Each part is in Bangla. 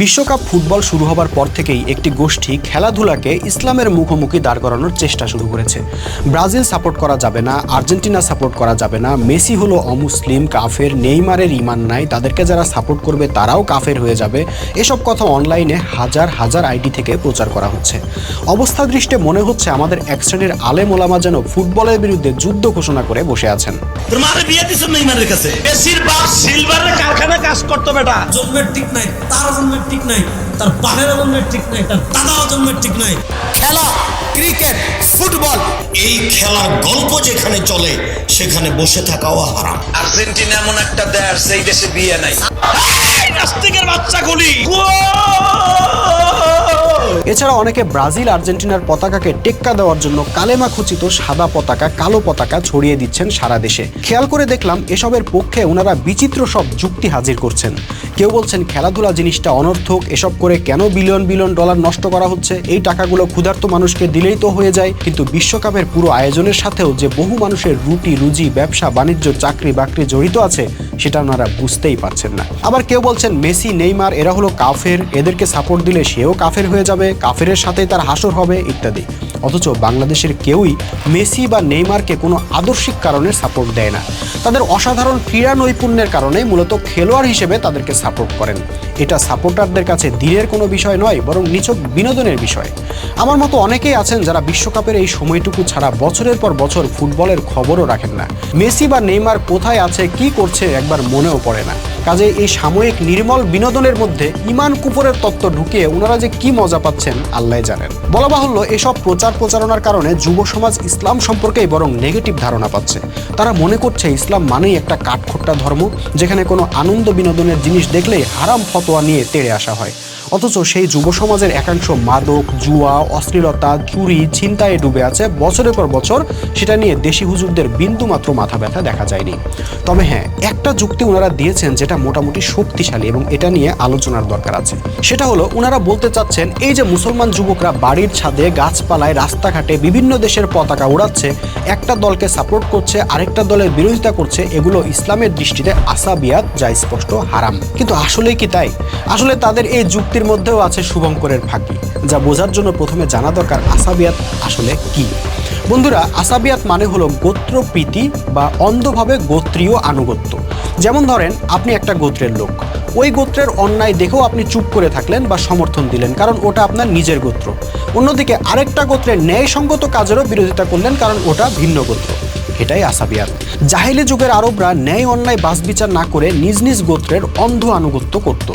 বিশ্বকাপ ফুটবল শুরু হবার পর থেকেই একটি গোষ্ঠী খেলাধুলাকে ইসলামের মুখোমুখি দাঁড় করানোর চেষ্টা শুরু করেছে। ব্রাজিল সাপোর্ট করা যাবে না, আর্জেন্টিনা সাপোর্ট করা যাবে না, মেসি হলো অমুসলিম, কাফের, নেইমারের ঈমান নাই, তাদেরকে যারা সাপোর্ট করবে তারাও কাফের হয়ে যাবে, এসব কথা অনলাইনে হাজার হাজার আইডি থেকে প্রচার করা হচ্ছে। অবস্থা দৃষ্টে মনে হচ্ছে আমাদের এক শ্রেণীর আলেম ওলামা যেন ফুটবলের বিরুদ্ধে যুদ্ধ ঘোষণা করে বসে আছেন। নেইমারের কাছে বেশিরভাগ সিলভারের কারখানা কাজ করতো বেটা। জন্মের ঠিক নাই, তার জন্মের ঠিক নাই, তার বাপের জন্মের ঠিক নাই, তার দাদার জন্মের ঠিক নাই। খেলা ক্রিকেট, ফুটবল, এই খেলার গল্প যেখানে চলে সেখানে বসে থাকাও হারাম। আর্জেন্টিনা এমন একটা দেশ সেই দেশে বিয়ে নাই। নাস্তিকের বাচ্চাগুলি। এছাড়া অনেকে ব্রাজিল আর্জেন্টিনার পতাকাকে টেক্কা দেওয়ার জন্য কালেমা খচিত সাদা পতাকা, কালো পতাকা ছড়িয়ে দিচ্ছেন সারা দেশে। খেয়াল করে দেখলাম এসবের পক্ষে ওনারা বিচিত্র সব যুক্তি হাজির করছেন। কেউ বলছেন খেলাধুলা জিনিসটা অনর্থক, এসব করে কেন বিলিয়ন বিলিয়ন ডলার নষ্ট করা হচ্ছে, এই টাকাগুলো ক্ষুধার্ত মানুষকে দিলেই তো হয়ে যায়। কিন্তু বিশ্বকাপের পুরো আয়োজনের সাথেও যে বহু মানুষের রুটি রুজি, ব্যবসা বাণিজ্য, চাকরি বাকরি জড়িত আছে সেটা ওনারা বুঝতেই পারছেন না। আবার কেউ বলছেন মেসি, নেইমার এরা হলো কাফের, এদেরকে সাপোর্ট দিলে সেও কাফের হয়ে যাবে, কাফেরের সাথেই তার হাসর হবে ইত্যাদি। অথচ বাংলাদেশের কেউই মেসি বা নেইমারকে কোনো আদর্শিক কারণে সাপোর্ট দেয় না। তাদের অসাধারণ ক্রীড়া নৈপুণ্যের কারণে মূলত খেলোয়াড় হিসেবে তাদেরকে সাপোর্ট করেন। এটা সাপোর্টারদের কাছে দিনের কোনো বিষয় নয়, বরং নিছক বিনোদনের বিষয়। আমার মতো অনেকেই আছেন যারা বিশ্বকাপের এই সময়টুকু ছাড়া বছরের পর বছর ফুটবলের খবরও রাখেন না। মেসি বা নেইমার কোথায় আছে, কি করছে একবার মনেও পড়ে না। কাজে এই সাময়িক নির্মল বিনোদনের মধ্যে ইমান কুফরের তত্ত্ব ঢুকিয়ে ওনারা যে কি মজা পাচ্ছেন আল্লাহ জানেন। বলা বাহুল্য, এসব প্রচার প্রচারণার কারণে যুব সমাজ ইসলাম সম্পর্কেই বরং নেগেটিভ ধারণা পাচ্ছে। তারা মনে করছে ইসলাম মানেই একটা কাঠখোট্টা ধর্ম, যেখানে কোনো আনন্দ বিনোদনের জিনিস দেখলেই হারাম ফতোয়া নিয়ে তেড়ে আসা হয়। অথচ সেই যুব সমাজের একাংশ মাদক, জুয়া, অশ্লীলতা, চুরি, ছিনতাইয়ে ডুবে আছে বছরের পর বছর। সেটা নিয়ে দেশি হুজুরদের বিন্দু মাত্র মাথা ব্যথা দেখা যায়নি। তবে হ্যাঁ, একটা যুক্তি ওনারা দিয়েছেন যেটা মোটামুটি শক্তিশালী এবং এটা নিয়ে আলোচনার দরকার আছে। সেটা হলো, ওনারা বলতে চাচ্ছেন এই যে মুসলমান যুবকরা বাড়ির ছাদে, গাছপালায়, রাস্তাঘাটে বিভিন্ন দেশের পতাকা উড়াচ্ছে, একটা দলকে সাপোর্ট করছে, আরেকটা দলের বিরোধিতা করছে, এগুলো ইসলামের দৃষ্টিতে আসাবিয়াত, যা স্পষ্ট হারাম। কিন্তু আসলেই কি তাই? আসলে তাদের এই যুক্তির মধ্যেও আছে শুভঙ্করের ফাঁকি, যা বোঝার জন্য প্রথমে জানা দরকার আসাবিয়াত আসলে কি। বন্ধুরা, আসাবিয়াত মানে হলো গোত্রপ্রীতি বা অন্ধভাবে গোত্রীয় আনুগত্য। যেমন ধরেন, আপনি একটা গোত্রের লোক, ওই গোত্রের অন্যায় দেখেও আপনি চুপ করে থাকলেন বা সমর্থন দিলেন, কারণ ওটা আপনার নিজের গোত্র। অন্যদিকে আরেকটা গোত্রের ন্যায়সঙ্গত কাজেরও বিরোধিতা করলেন, কারণ ওটা ভিন্ন গোত্র। এটাই আসাবিয়াত। জাহিলি যুগের আরবরা ন্যায় অন্যায় বাস বিচার না করে নিজ নিজ গোত্রের অন্ধ আনুগত্য করত,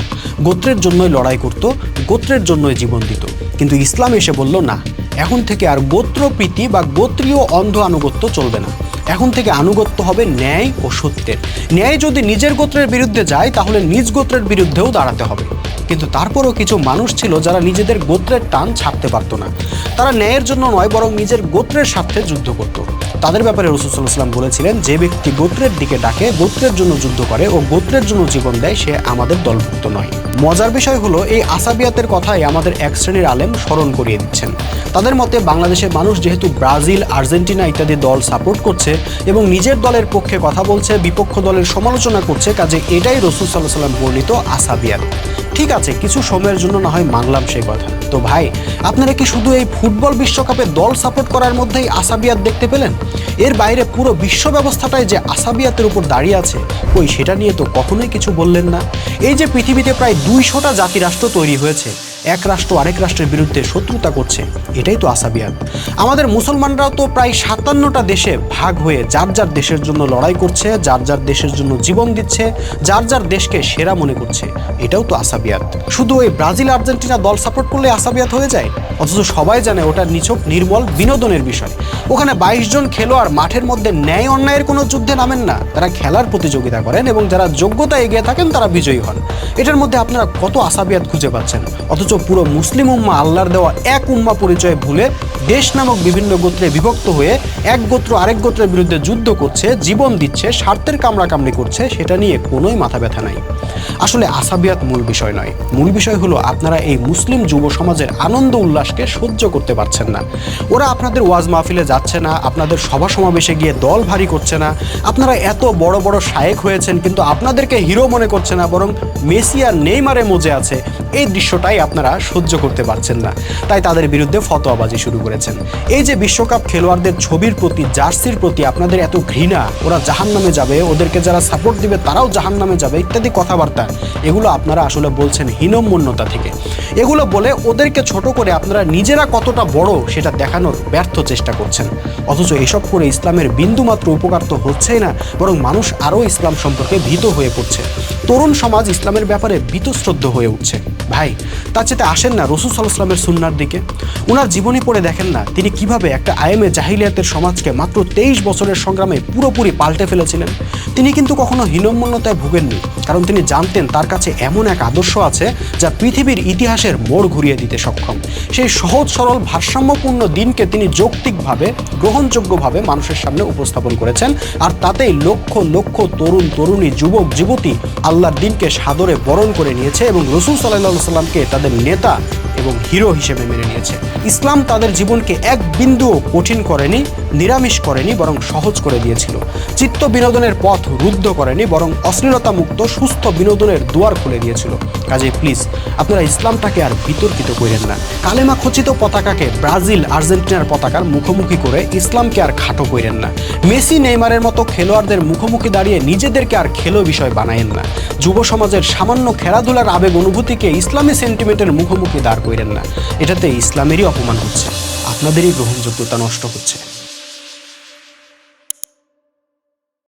গোত্রের জন্যই লড়াই করত, গোত্রের জন্যই জীবন দিত। কিন্তু ইসলাম এসে বলল না, এখন থেকে আর গোত্রপ্রীতি বা গোত্রীয় অন্ধ আনুগত্য চলবে না। এখন থেকে আনুগত্য হবে ন্যায় ও সত্যের। ন্যায় যদি নিজের গোত্রের বিরুদ্ধে যায় তাহলে নিজ গোত্রের বিরুদ্ধেও দাঁড়াতে হবে। কিন্তু তারপরও কিছু মানুষ ছিল যারা নিজেদের গোত্রের টান ছাড়তে পারত না। তারা ন্যায়ের জন্য নয়, বরং নিজের গোত্রের স্বার্থে যুদ্ধ করত। তাদের ব্যাপারে রাসূল সাল্লাল্লাহু আলাইহি ওয়াসাল্লাম বলেছিলেন, যে ব্যক্তি গোত্রের দিকে ডাকে, গোত্রের জন্য যুদ্ধ করে ও গোত্রের জন্য জীবন দেয়, সে আমাদের দলভুক্ত নয়। মজার বিষয় হলো, এই আসাবিয়াতের কথাই আমাদের এক শ্রেণীর আলেম স্মরণ করিয়ে দিচ্ছেন। তাদের মতে বাংলাদেশের মানুষ যেহেতু ব্রাজিল, আর্জেন্টিনা ইত্যাদি দল সাপোর্ট করছে এবং নিজের দলের পক্ষে কথা বলছে, বিপক্ষ দলের সমালোচনা করছে, কাজে এটাই রাসূল সাল্লাল্লাহু আলাইহি ওয়াসাল্লাম বর্ণিত আসাবিয়াত। ঠিক আছে, কিছু সময়ের জন্য না হয় মানলাম সেই কথা। তো ভাই, আপনারা কি শুধু এই ফুটবল বিশ্বকাপে দল সাপোর্ট করার মধ্যেই আসাবিয়াত দেখতে পেলেন? এর বাইরে পুরো বিশ্ব ব্যবস্থাটাই যে আসাবিয়াতের উপর দাঁড়িয়ে আছে, কই সেটা নিয়ে তো কখনোই কিছু বললেন না। এই যে পৃথিবীতে প্রায় 200টা জাতিরাষ্ট্র তৈরি হয়েছে, এক রাষ্ট্র আরেক রাষ্ট্রের বিরুদ্ধে শত্রুতা করছে, এটাই তো আসাবিয়াত। আমাদের মুসলমানরাও তো প্রায় 57টা দেশে ভাগ হয়ে যার যার দেশের জন্য লড়াই করছে, যার যার দেশের জন্য জীবন দিচ্ছে, যার যার দেশকে সেরা মনে করছে, এটাও তো আসাবিয়াত। শুধু ওই ব্রাজিল আর্জেন্টিনা দল সাপোর্ট করলে আসাবিয়াত হয়ে যায়? অথচ সবাই জানে ওটা নিছক নির্মল বিনোদনের বিষয়। ওখানে 22 জন খেলোয়াড় মাঠের মধ্যে ন্যায় অন্যায়ের কোনো যুদ্ধে নামেন না, তারা খেলার প্রতিযোগিতা করেন এবং যারা যোগ্যতা এগিয়ে থাকেন তারা বিজয়ী হন। এটার মধ্যে আপনারা কত আসাবিয়াত খুঁজে পাচ্ছেন? অথচ পুরো মুসলিম উম্মাহ আল্লাহর দেওয়া এক উম্মাহ পরিচয় ভুলে দেশ নামক বিভিন্ন গোত্রে বিভক্ত হয়ে এক গোত্র আরেক গোত্রের বিরুদ্ধে যুদ্ধ করছে, জীবন দিচ্ছে, স্বার্থের কামড়াকামড়ি করছে, সেটা নিয়ে কোনোই মাথা ব্যথা নাই। আসলে আসাবিয়াত মূল বিষয় নয়, মূল বিষয় হলো আপনারা এই মুসলিম যুব সমাজের আনন্দ উল্লাসকে সহ্য করতে পারছেন না। ওরা আপনাদের ওয়াজ মাহফিলে যাচ্ছে না, আপনাদের সভা সমাবেশে গিয়ে দল ভারী করছে না, আপনারা এত বড় বড় শায়েখ হয়েছেন কিন্তু আপনাদেরকে হিরো মনে করছে না, বরং মেসি আর নেই নেইমারে মজে আছে, এই দৃশ্যটাই আপনারা সহ্য করতে পারছেন না, তাই তাদের বিরুদ্ধে ফতোয়াবাজি শুরু করেছেন। এই যে বিশ্বকাপ খেলোয়াড়দের ছবির প্রতি, জার্সির প্রতি আপনাদের এত ঘৃণা, ওরা জাহান্নামে যাবে, ওদেরকে যারা সাপোর্ট দিবে তারাও জাহান্নামে যাবে ইত্যাদি কথাবার্তা, এগুলো আপনারা আসলে বলছেন হীনম্মন্যতা থেকে। এগুলো বলে ওদেরকে ছোট করে আপনারা নিজেরা কতটা বড় সেটা দেখানোর ব্যর্থ চেষ্টা করছেন। অথচ এসব করে ইসলামের বিন্দুমাত্র উপকার তো হচ্ছেই না, বরং মানুষ আরও ইসলাম সম্পর্কে ভীত হয়ে পড়ছে। তরুণ সমাজ ইসলামের ব্যাপারে বীতশ্রদ্ধ হয়ে উঠছে। ভাই, তার চেয়ে আসেন না রাসূল সাল্লাল্লাহু আলাইহি ওয়াসাল্লামের সুন্নাহর দিকে। ওনার জীবনী পড়ে দেখেন না তিনি কিভাবে একটা আইএমএ জাহিলিয়াতের সমাজকে মাত্র 23 বছরের সংগ্রামে পুরোপুরি পাল্টে ফেলেছিলেন। তিনি কিন্তু কখনো হীনম্মন্যতায় ভুগেননি, কারণ তিনি জানতেন তার কাছে এমন এক আদর্শ আছে যা পৃথিবীর ইতিহাসের মোড় ঘুরিয়ে দিতে সক্ষম। সেই সহজ সরল ভারসাম্যপূর্ণ দিনকে তিনি যৌক্তিকভাবে, গ্রহণযোগ্যভাবে মানুষের সামনে উপস্থাপন করেছেন, আর তাতেই লক্ষ লক্ষ তরুণ তরুণী, যুবক যুবতী আল্লাহর দিনকে সাদরে বরণ করে নিয়েছে এবং রাসূল সাল্লাল্লাহু আলাইহি ওয়াসাল্লামকে তাদের নেতা এবং হিরো হিসেবে মেনে নিয়েছে। ইসলাম তাদের জীবনকে এক বিন্দুও কঠিন করেনি, নিরামিষ করেনি, বরং সহজ করে দিয়েছিল। চিত্ত বিনোদনের পথ রুদ্ধ করেনি, বরং অশ্লীলতা মুক্ত সুস্থ বিনোদনের দুয়ার খুলে দিয়েছিল। কাজেই প্লিজ আপনারা ইসলামটাকে আর বিতর্কিত করেন না। কালেমা খচিত পতাকাকে ব্রাজিল, আর্জেন্টিনার পতাকার মুখোমুখি করে ইসলামকে আর খাটো করেন না। মেসি, নেইমারের মতো খেলোয়াড়দের মুখোমুখি দাঁড়িয়ে নিজেদেরকে আর খেলো বিষয় বানায়েন না। যুব সমাজের সামান্য খেলাধুলার আবেগ অনুভূতিকে ইসলামী সেন্টিমেন্টের মুখোমুখি দাঁড় করেন না। এটাতে ইসলামেরই অপমান হচ্ছে, আপনাদেরই গ্রহণযোগ্যতা নষ্ট হচ্ছে।